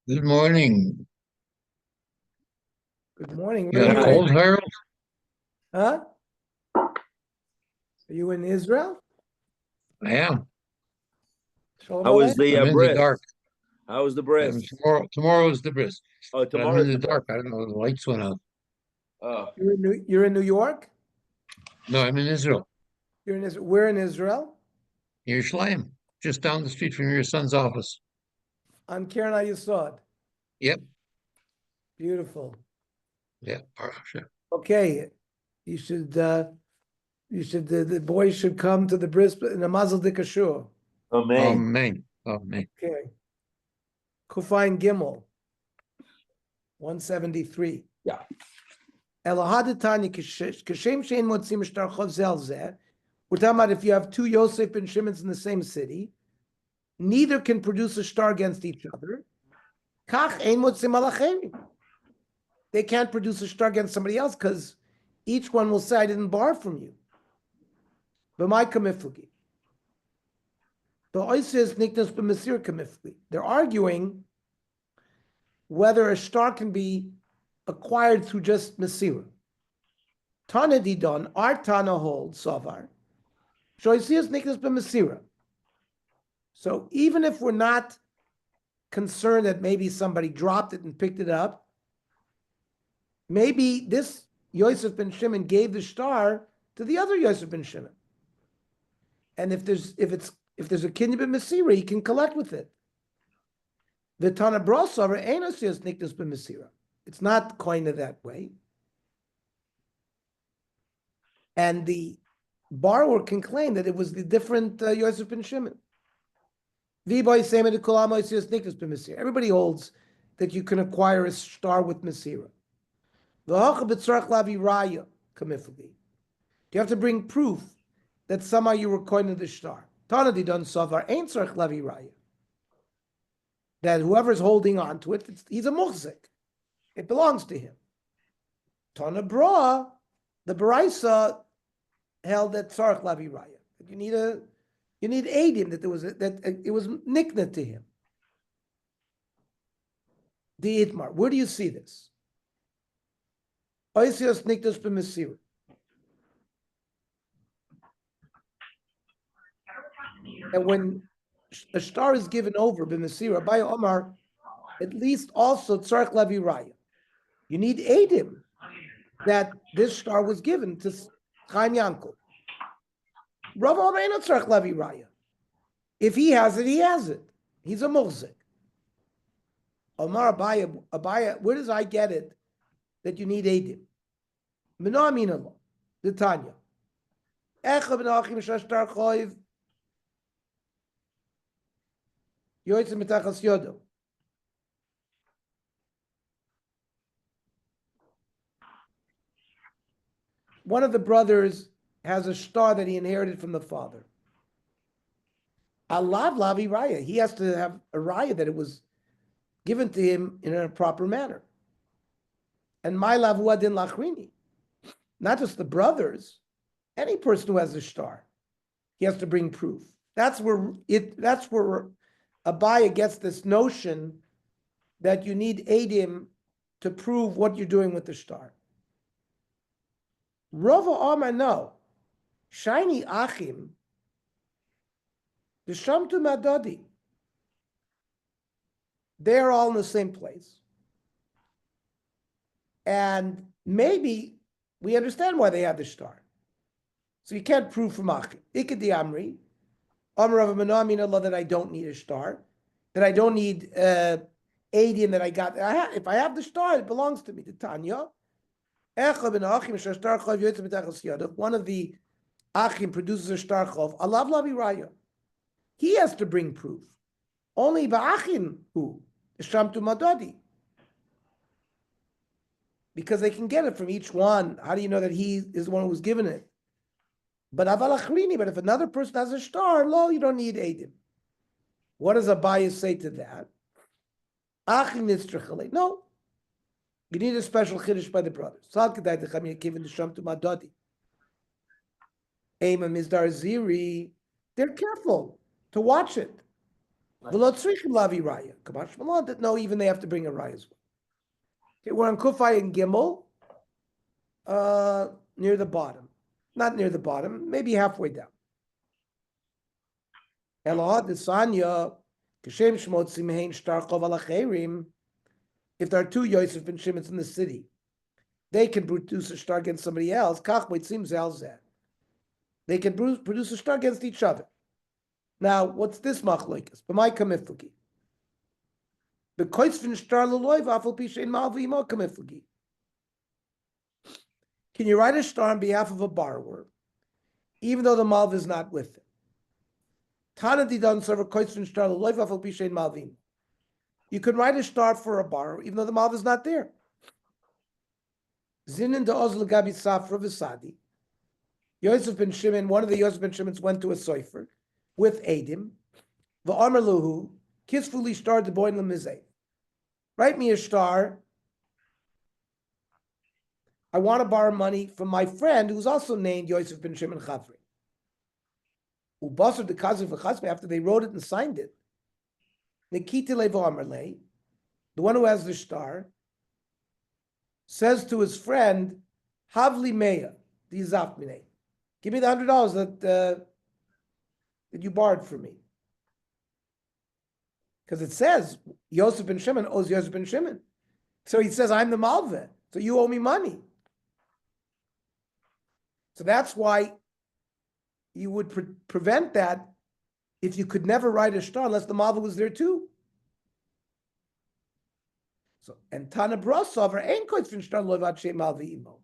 Good morning. Good morning. You Where are got a you Hi. cold, in? Harold? Huh? Are you in Israel? I am. Shalom How was Aleichem. the I'm in the bris? dark. How was the bris? Tomorrow is the bris, Oh, but I'm in tomorrow's the the bris. dark. I don't know. The lights went out. Oh, You're in New York? No, I'm in Israel. You're in Israel. We're in Israel. Near Schleim, just down the street from your son's office. On Karen Ayasod. Yep. Beautiful. Yeah. Sure. Okay. You should the boys should come to the bris in a Mazel Dikashur. oh Oh, man. man. Oh, man. Okay. Kufayin Gimel. 173. Yeah. Elahaditanya Kashem Shein Motzim Shtar Chov Zel Zeh. We're talking about if you have two Yosef and Shimons in the same city, neither can produce a star against each other. Kach ein motzim al acherim. They can't produce a star against somebody else because each one will say, I didn't borrow from you. B'mai kamiflugi. They're arguing whether a star can be acquired through just Mesira. Tana didon, our Tana holds, Savar. Shoisias niknas b'Mesira. So even if we're not concerned that maybe somebody dropped it and picked it up, maybe this Yosef ben Shimon gave the star to the other Yosef ben Shimon. And if there's a kinyan ben Mesira, he can collect with it. The Tana Brosaver ain't niknas ben Mesira. It's not coined that way. And the borrower can claim that it was the different Yosef ben Shimon. Everybody holds that you can acquire a star with Mesira. You have to bring proof that somehow you were coined the star. That whoever's holding on to it, he's a muhzik. It belongs to him. Tana Bra, the Baraisa held that tzarech lavi raya. You need aid that it was nikna to him. The Itmar. Where do you see this? Oisios niknas b'mesira. And when a star is given over b'mesira by Omar, at least also tzarech lavi raya. You need aidim that this star was given to Chaim Yankel. Rav Omar ain't tzarech lavi raya. If he has it, he has it. He's a muhzik. Omar Abaya, where does I get it that you need Eidim? Mino aminallah, the Tanya. Echa ben achim shashtar choiv, yoitzim mitachas yodo. One of the brothers has a star that he inherited from the father. Alav lavi raya. He has to have a raya that it was given to him in a proper manner. And my lavu adin lachrini. Not just the brothers, any person who has a star, he has to bring proof. That's where Abaya gets this notion that you need Adim to prove what you're doing with the star. Rova Amar, no. Shiny Achim, the Shamtu Madodi, they're all in the same place. And maybe we understand why they have the star. So you can't prove from Achim. Ikadi Amri, Amr of Allah, that I don't need a star, that I don't need Adian that I got. If I have the star, it belongs to me. The Tanya. One of the Achim produces a star chov. Alav lavi raya. He has to bring proof. Only ba'achim who shamtu madadi. Because they can get it from each one. How do you know that he is the one who was given it? But if another person has a star, lo, you don't need Adim. What does Abaye say to that? No. You need a special chiddush by the brothers. They're careful to watch it. V'lo tzrichim lavi raya. Kamash malon that no, even they have to bring a raya as well. Okay, we're on Kufay and Gimel, near the bottom. Not near the bottom, maybe halfway down. Elohad Desanya, Kashem Shmotzi Mehein Shtar Chov Alacherim. If there are two Yosef ben Shimons in the city, they can produce a shtar against somebody else. Kach Moitzim Zalzeh. They can produce a shtar against each other. Now, what's this machlokes? B'may kamiflugi. B'koitz v'n shtar l'loy v'afal pishein malvi imo kamiflugi. Can you write a shtar on behalf of a borrower, even though the malv is not with him? Tana didan server koitz v'n shtar l'loy v'afal pishein malvi. You can write a shtar for a borrower, even though the malv is not there. Zinin de oz l'gabi safra v'sadi. Yosef ben Shimon, one of the Yosef ben Shimons went to a sofer with Adim. V'amar luhu, kisfuli shtar de boin l'mizeh. Write me a shtar. I want to borrow money from my friend who's also named Yosef ben Shimon Chavri. Ubasar de kazi v'chazme, after they wrote it and signed it. Nikitile v'amarle, the one who has the shtar, says to his friend, Havli meya, dizaf minei. Give me the $100 that you borrowed from me. Because it says Yosef ben Shimon owes Yosef ben Shimon. So he says, I'm the malveh, so you owe me money. So that's why you would prevent that if you could never write a shtar unless the malveh was there too. So, and Tana Brosover ain't koitz fin shtar loivat she malveh imo.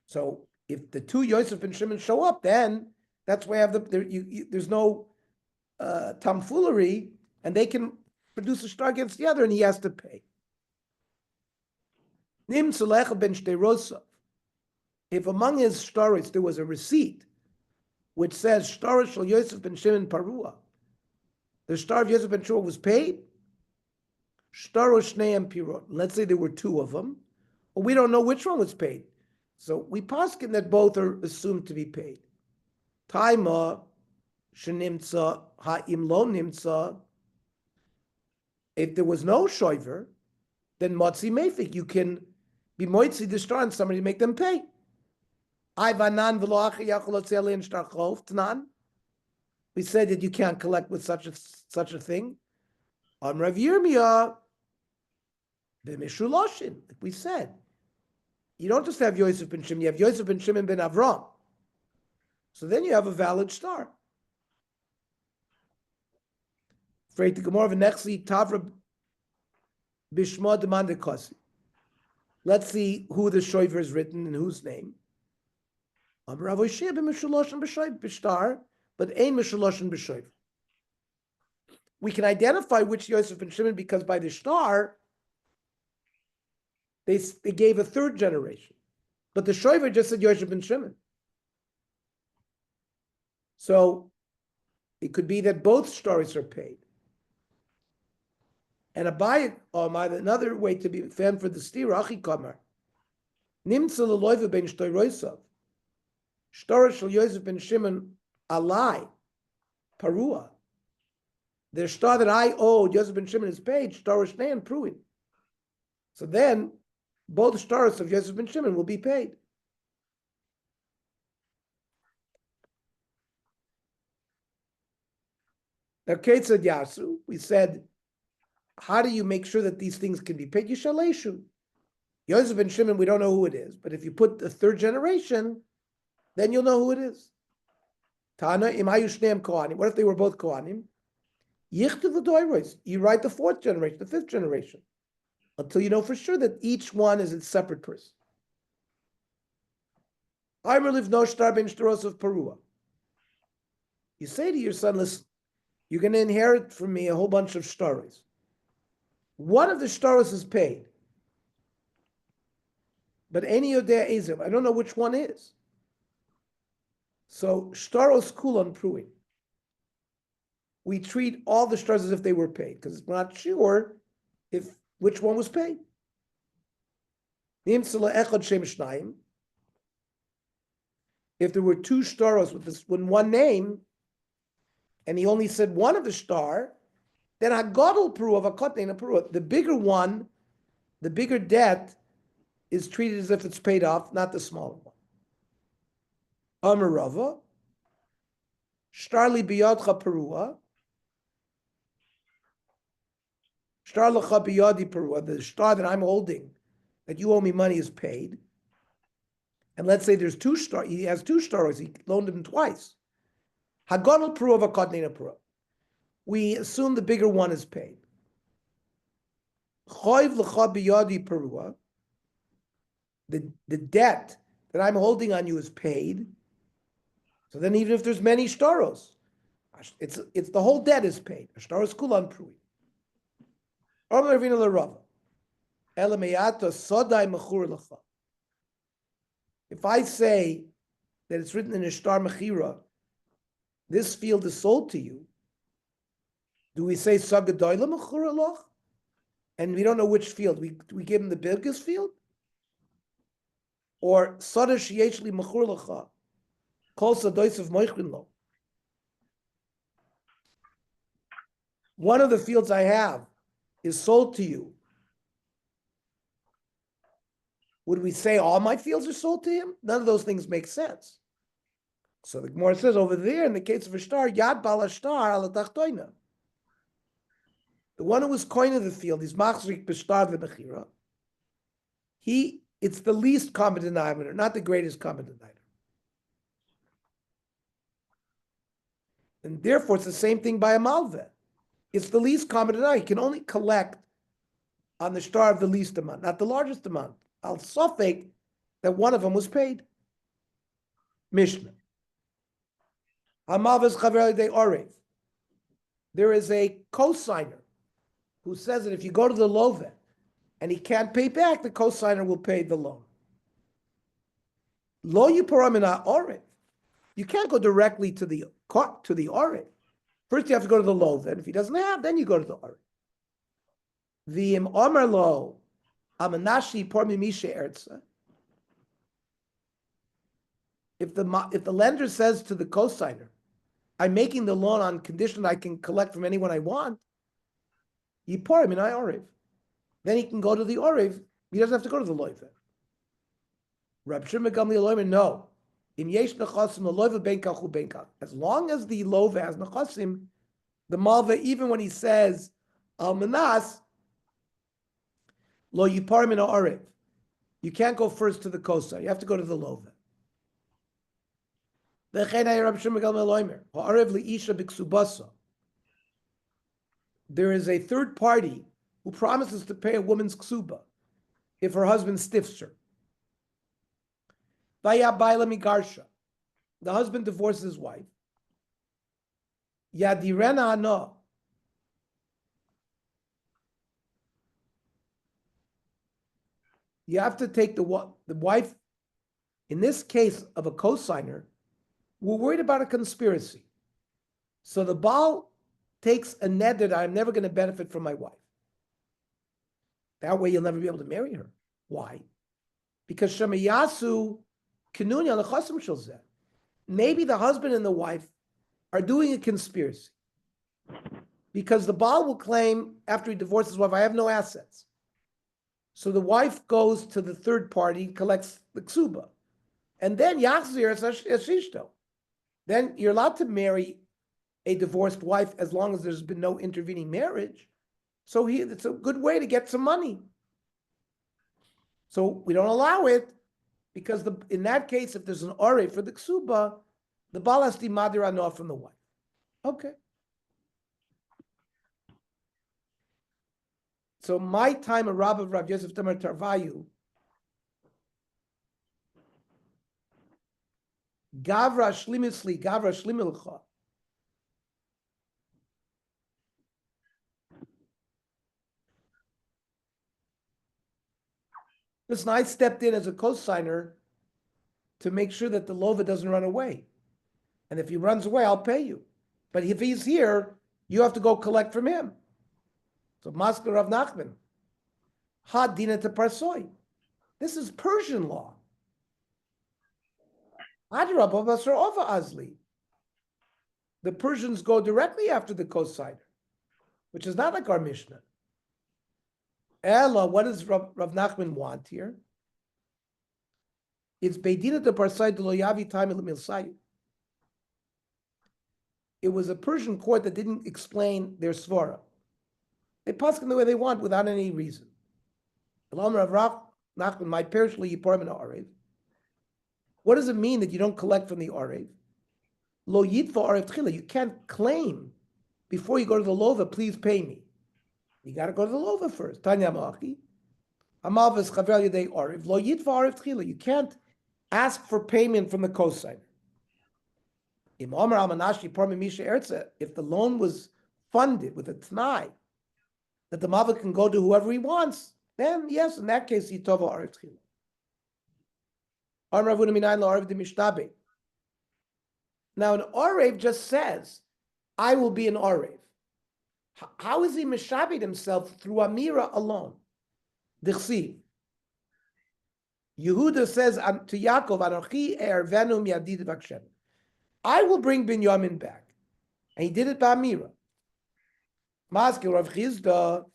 So if the two Yosef and Shimon show up, then that's why I have there's no tomfoolery, and they can produce a shtar against the other, and he has to pay. Nim Tzalecha ben Shterosov. If among his shtaris there was a receipt which says shtar shel Yosef ben Shimon Parua, the shtar of Yosef ben Shimon was paid. Shtar shneim pirot. Let's say there were two of them, but we don't know which one was paid. So we paskin that both are assumed to be paid. Taima shenimtza ha'im lo nimtza. If there was no shoiver, then motzi mefik. You can be moitzi the shtar and somebody to make them pay. We said that you can't collect with such a thing. On Rav Yirmiyah, b'mishuloshin, like we said. You don't just have Yosef ben Shimon, you have Yosef ben Shimon ben Avram. So then you have a valid shtar. Afraid to Gemara v'nechsi Tavra b'shma demande kosi. Let's see who the shoiver is written in whose name. Rav Oshia b'mishuloshin b'shtar, but ein mishuloshin b'shoiver. We can identify which Yosef ben Shimon because by the shtar, they gave a third generation. But the shoiver just said Yosef ben Shimon. So it could be that both shtaris are paid. And another way to be fan for the stira, achi kamar. Nimtza leloiva ben shtoiroisav. Shtar shel Yosef ben Shimon alai. Parua. The shtar that I owed, Yosef ben Shimon is paid, shtar shnei and pruin. So then, both stars of Yosef ben Shimon will be paid. Now, Kate said Yasu, we said, how do you make sure that these things can be paid? Yishaleshu. Yosef ben Shimon, we don't know who it is, but if you put the third generation, then you'll know who it is. Tana imayu shneim kohanim. What if they were both kohanim? Yichtu v'doiros. You write the fourth generation, the fifth generation, until you know for sure that each one is a separate person. You say to your son, listen, you're going to inherit from me a whole bunch of shtaros. One of the shtaros is paid, but any of their ezim, I don't know which one is. So shtaros kulan pruin. We treat all the shtaros as if they were paid, because it's not sure if which one was paid. If there were two shtaros with one name, and he only said one of the star, then hagadol peru of a kotnein peru. The bigger one, the bigger debt, is treated as if it's paid off, not the smaller one. Amarava, shtarli biyadcha perua, shtarlacha biyadi perua. The star that I'm holding, that you owe me money, is paid. And let's say there's two stars. He has two stars. He loaned them twice. Hagadol peru of a kotnein peru. We assume the bigger one is paid. Choiv l'cha biyadi perua. The debt that I'm holding on you is paid. So then even if there's many shtaros, it's the whole debt is paid. Shtaros kulan prui. Omer Ravina l'Rava. Elameyato sodai mechur l'cha. If I say that it's written in a shtar mechira, this field is sold to you, do we say sagadoyla mechur l'cha? And we don't know which field. We give him the biggest field? Or sada sheyeshli mechur l'cha, kol sadois of moichrin lo. One of the fields I have is sold to you. Would we say all my fields are sold to him? None of those things make sense. So the Gemara says over there, in the case of a star, yad bala star ala tachtoina. The one who was coin of the field, is machzik b'star v'mechira. It's the least common denominator, not the greatest common denominator. And therefore, it's the same thing by a malveh. It's the least common denominator. You can only collect on the star of the least amount, not the largest amount. I'll suffix that one of them was paid. Mishnah. Hamalveh's chaver de orev. There is a cosigner who says that if you go to the loveh and he can't pay back, the cosigner will pay the loan. Lo yiparamina orev. You can't go directly to the orev. First, you have to go to the loveh, and if he doesn't have, then you go to the orev. V'im omer lo amanashi por mimisha ertza. If the lender says to the cosigner, I'm making the loan on condition I can collect from anyone I want, yiparim in orev. Then he can go to the orev. He doesn't have to go to the loiva. Reb Shimon Gamliel Omer, no. Im yesh nechasim loiva ben kachu ben kach. As long as the loiva has nechasim, the malva, even when he says al manas, lo yiparim in orev. You can't go first to the kosa. You have to go to the loiva. There is a third party who promises to pay a woman's ksuba if her husband stiffs her. The husband divorces his wife. Yadirena ano. You have to take the wife, in this case of a cosigner, we're worried about a conspiracy. So the Baal takes a ned that I'm never going to benefit from my wife. That way you'll never be able to marry her. Why? Because Shemayasu Kinunya Lechasim Shalzeh. Maybe the husband and the wife are doing a conspiracy. Because the Baal will claim, after he divorces his wife, I have no assets. So the wife goes to the third party, collects the ksuba. And then Yachzir Esishto. Then you're allowed to marry a divorced wife as long as there's been no intervening marriage. So it's a good way to get some money. So we don't allow it because in that case, if there's an ore for the ksuba, the Baal has to madir anoah from the wife. Okay. So my time of Rav Yosef Tamar Tarvayu, Gavra Shlimisli, Gavra Shlimilcha. Listen, I stepped in as a co-signer to make sure that the lova doesn't run away. And if he runs away, I'll pay you. But if he's here, you have to go collect from him. So Maskar Rav Nachman. Ha dina te parsoi. This is Persian law. Bava Basra Azli. the Persians go directly after the cosigner, which is not like our Mishnah. Ella, what does Rav Nachman want here? It's Beidina de Parsai de Loyavi time Milsayu. It was a Persian court that didn't explain their svara. They paskin the way they want without any reason. Rav Nachman, my perishly yiparmin arev. What does it mean that you don't collect from the arev? Lo yitva arev tchila. You can't claim before you go to the lova. Please pay me. You got to go to the lova first. Tanya Ma'achi. Amalvas chavel yadei arev. Lo yitva arev tchila. You can't ask for payment from the cosigner. If the loan was funded with a t'nai that the mother can go to whoever he wants, then yes, in that case, yitova arev tchila. Now, an arev just says, I will be an arev. How is he mishabed himself through Amira alone? Dichsiv. Yehuda says to Yaakov, Anochi ervenu miyadid v'akshem. I will bring Binyamin back. And he did it by Amira. Maskil Rav Chizda,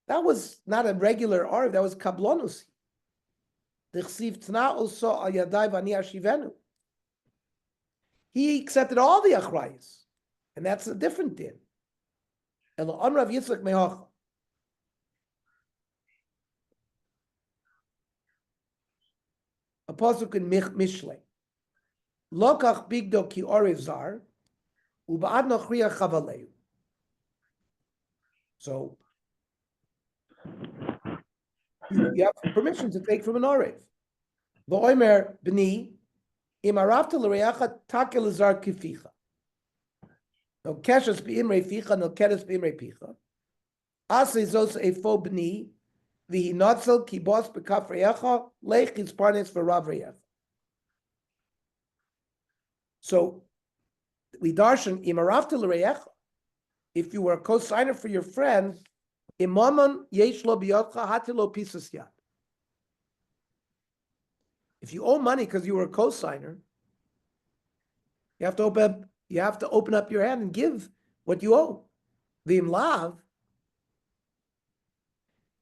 that was not a regular arev, that was kablonusi. Dichsiv tna also al yadai v'ani ashivenu. He accepted all the achrayas, and that's a different din. El Rav Yitzchak mehacha. A pasuk in Mishlei. Lokach bigdo ki orev zar, uba'ad nochriya chavaleu. So you have permission to take from an orev. V'oimer b'ni im arafta l'reyacha takel zar kificha. No keshes b'imrei ficha, no kedes b'imrei picha. Ase zos efo b'ni v'hi notzel ki bos b'kaf reyacha lech is parnes v'rav reyacha. So we darshan imarafta l'reyecha. If you were a co-signer for your friend, imaman yesh lo biyotcha hatilo pisas yad. If you owe money because you were a co-signer, you have to open up your hand and give what you owe. V'im lav.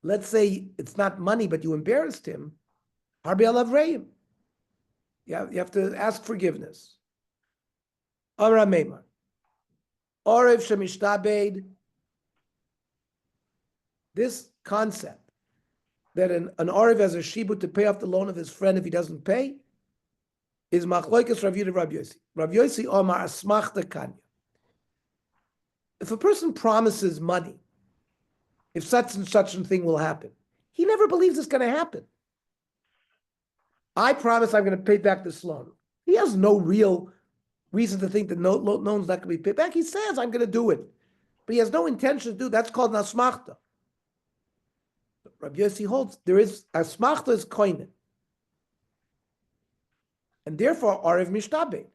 Let's say it's not money, but you embarrassed him. Harbi alav reim. You have to ask forgiveness. Amra Meimar. Orev shemishtabed. This concept that an Orev has a shibut to pay off the loan of his friend if he doesn't pay is machloikas Rav Yehuda Rav Yossi. Rav Yossi Omar asmachta kanya. If a person promises money, if such and such a thing will happen, he never believes it's going to happen. I promise I'm going to pay back this loan. He has no real reason to think that loan's not going to be paid back. He says, I'm going to do it. But he has no intention to do it. That's called an asmachta. Rabbi Yossi holds there is asmachta is koinen. And therefore, arev mishtabed.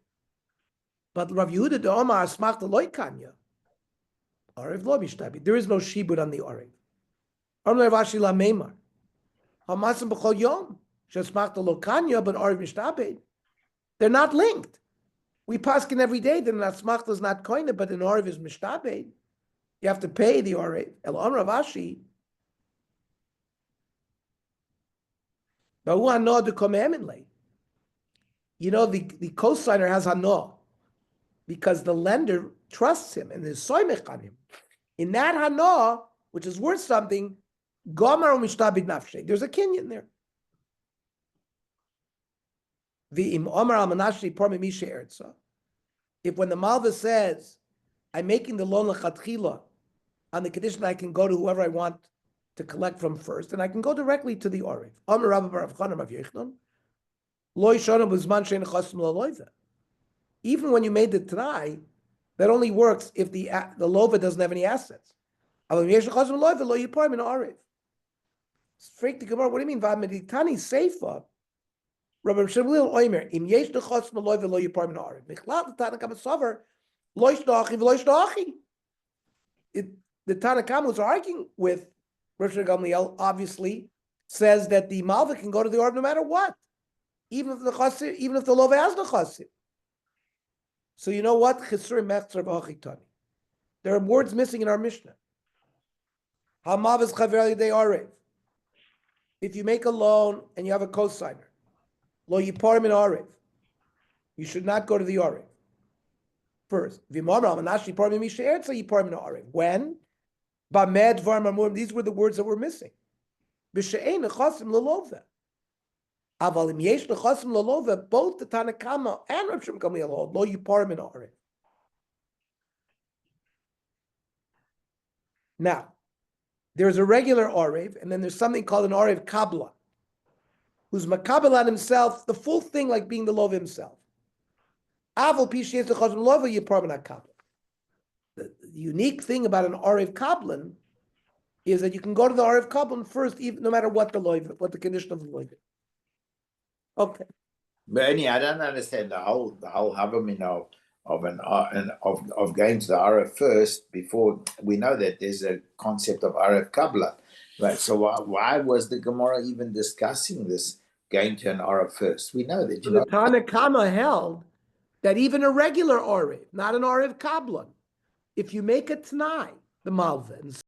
But Rav Yehuda de Omar asmachta loy kanya. Arev lo mishtabed. There is no shibud on the arev. Amar Rashi la meimar. Hamasim b'chol yom. Shesmachta lo kanya, but arev mishtabed. They're not linked. We paskin every day that an asmachta is not koine, but an arev is mishtabed. You have to pay the arev. El Amar Rashi. You know, the cosigner has hano because the lender trusts him and is soymech on him. In that hano, which is worth something, gomer umishtabid nafshe. There's a kinyan there. If when the Malva says, I'm making the loan lechatchila on the condition I can go to whoever I want to collect from first, and I can go directly to the Orev. Even when you made the try, that only works if the lova doesn't have any assets. What do you mean? V'ameditani seifa. Rabbi Shmuel Oimer, im yesh dechos meloy v'lo yipar min ha'arev. Michlal the Tanakh Sover, lo yishdachi v'lo yishdachi. The Tanakh was arguing with Rosh Gamliel. Obviously, says that the Malva can go to the Orev no matter what, even if the lova has the chassid. So you know what? Chesuri mechzer v'hachitani. There are words missing in our Mishnah. Hamav is chaver yidei arev. If you make a loan and you have a cosigner, lo yiparim in arev, you should not go to the arev. First, when? Bamed varmamurim. These were the words that were missing. B'she'ein nechasim leloveh. Aval im yesh nechasim leloveh, both the Tanakama and Rav Shimon Gamliel hold lo yiparim in arev. Now, there's a regular arev, and then there's something called an arev kabla, who's makabel on himself, the full thing like being the lov himself. Aval pishiyes nechasim leloveh yiparim in kabla. The unique thing about an Arev Kablan is that you can go to the Arev Kablan first, even no matter what what the condition of the loiv is. Okay. But anyway, I don't understand the whole havamina of going to the Arif first before we know that there's a concept of Arif Kabla. Right. So why was the Gemara even discussing this going to an Arif first? We know that So the Tanakama held that even a regular Arev, not an Arev Kablan, if you make a Tanai, the Malvin,